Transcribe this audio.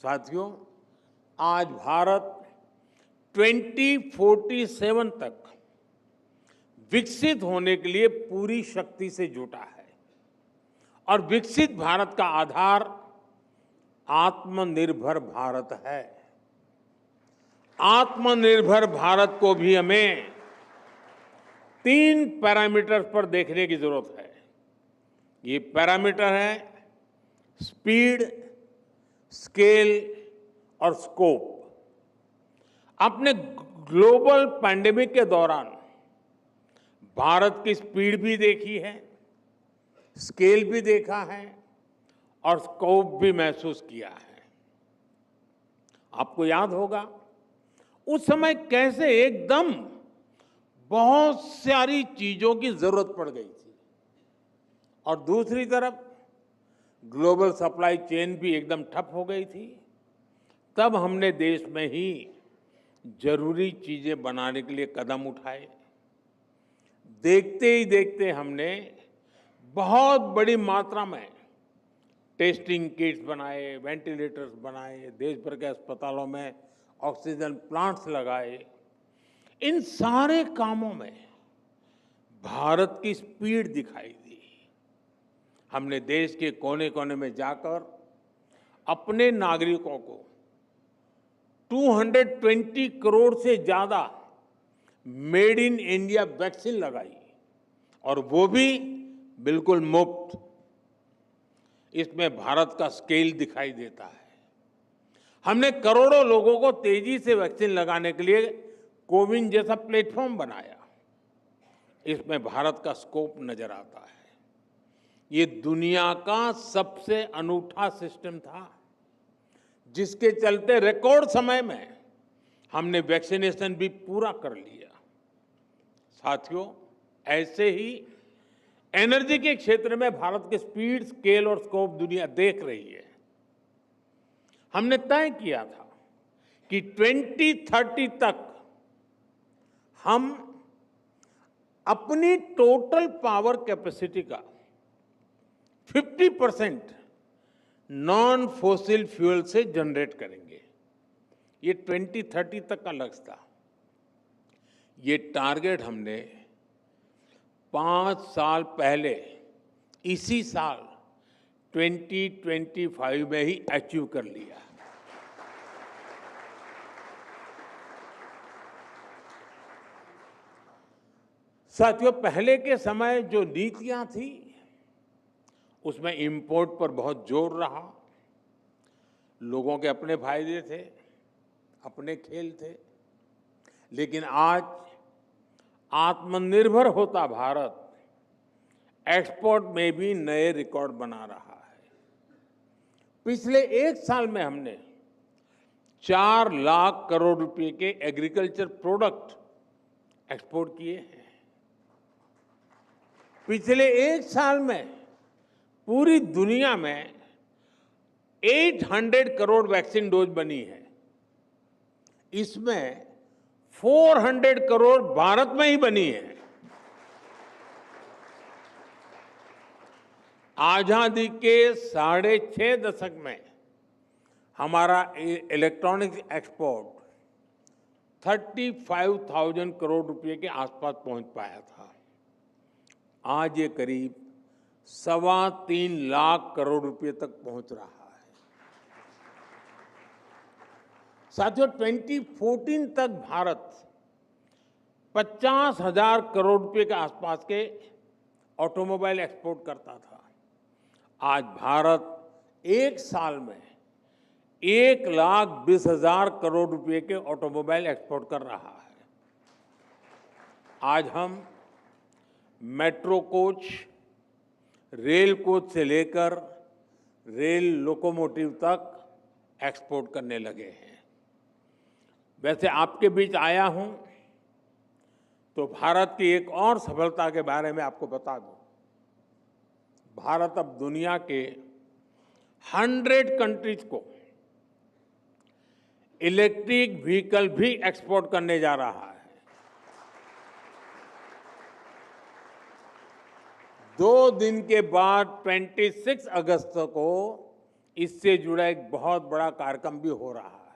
साथियों, आज भारत 2047 तक विकसित होने के लिए पूरी शक्ति से जुटा है और विकसित भारत का आधार आत्मनिर्भर भारत है। आत्मनिर्भर भारत को भी हमें 3 पैरामीटर्स पर देखने की जरूरत है। ये पैरामीटर है स्पीड, स्केल और स्कोप। आपने ग्लोबल पैंडेमिक के दौरान भारत की स्पीड भी देखी है, स्केल भी देखा है और स्कोप भी महसूस किया है। आपको याद होगा उस समय कैसे एकदम बहुत सारी चीजों की जरूरत पड़ गई थी और दूसरी तरफ ग्लोबल सप्लाई चेन भी एकदम ठप हो गई थी। तब हमने देश में ही जरूरी चीजें बनाने के लिए कदम उठाए। देखते ही देखते हमने बहुत बड़ी मात्रा में टेस्टिंग किट्स बनाए, वेंटिलेटर्स बनाए, देश भर के अस्पतालों में ऑक्सीजन प्लांट्स लगाए। इन सारे कामों में भारत की स्पीड दिखाई दी। हमने देश के कोने कोने में जाकर अपने नागरिकों को 220 करोड़ से ज्यादा मेड इन इंडिया वैक्सीन लगाई और वो भी बिल्कुल मुफ्त। इसमें भारत का स्केल दिखाई देता है। हमने करोड़ों लोगों को तेजी से वैक्सीन लगाने के लिए कोविन जैसा प्लेटफॉर्म बनाया। इसमें भारत का स्कोप नजर आता है। ये दुनिया का सबसे अनूठा सिस्टम था जिसके चलते रिकॉर्ड समय में हमने वैक्सीनेशन भी पूरा कर लिया। साथियों, ऐसे ही एनर्जी के क्षेत्र में भारत के स्पीड, स्केल और स्कोप दुनिया देख रही है। हमने तय किया था कि 2030 तक हम अपनी टोटल पावर कैपेसिटी का 50% नॉन फॉसिल फ्यूल से जनरेट करेंगे। ये 2030 तक का लक्ष्य था। ये टारगेट हमने 5 साल पहले इसी साल 2025 में ही अचीव कर लिया। साथियों, पहले के समय जो नीतियां थी उसमें इंपोर्ट पर बहुत जोर रहा। लोगों के अपने फायदे थे, अपने खेल थे। लेकिन आज आत्मनिर्भर होता भारत एक्सपोर्ट में भी नए रिकॉर्ड बना रहा है। पिछले 1 साल में हमने 4 लाख करोड़ रुपए के एग्रीकल्चर प्रोडक्ट एक्सपोर्ट किए हैं। पिछले 1 साल में पूरी दुनिया में 800 करोड़ वैक्सीन डोज बनी है। इसमें 400 करोड़ भारत में ही बनी है। आजादी के 6.5 दशक में हमारा इलेक्ट्रॉनिक्स एक्सपोर्ट 35,000 करोड़ रुपए के आसपास पहुंच पाया था। आज ये करीब 3.25 लाख करोड़ रुपए तक पहुंच रहा है। साथियों, 2014 तक भारत 50,000 करोड़ रुपए के आसपास के ऑटोमोबाइल एक्सपोर्ट करता था। आज भारत 1 साल में 1,20,000 करोड़ रुपए के ऑटोमोबाइल एक्सपोर्ट कर रहा है। आज हम मेट्रो कोच, रेल कोच से लेकर रेल लोकोमोटिव तक एक्सपोर्ट करने लगे हैं। वैसे आपके बीच आया हूं तो भारत की एक और सफलता के बारे में आपको बता दूं। भारत अब दुनिया के 100 कंट्रीज को इलेक्ट्रिक व्हीकल भी एक्सपोर्ट करने जा रहा है। 2 दिन के बाद 26 अगस्त को इससे जुड़ा एक बहुत बड़ा कार्यक्रम भी हो रहा है।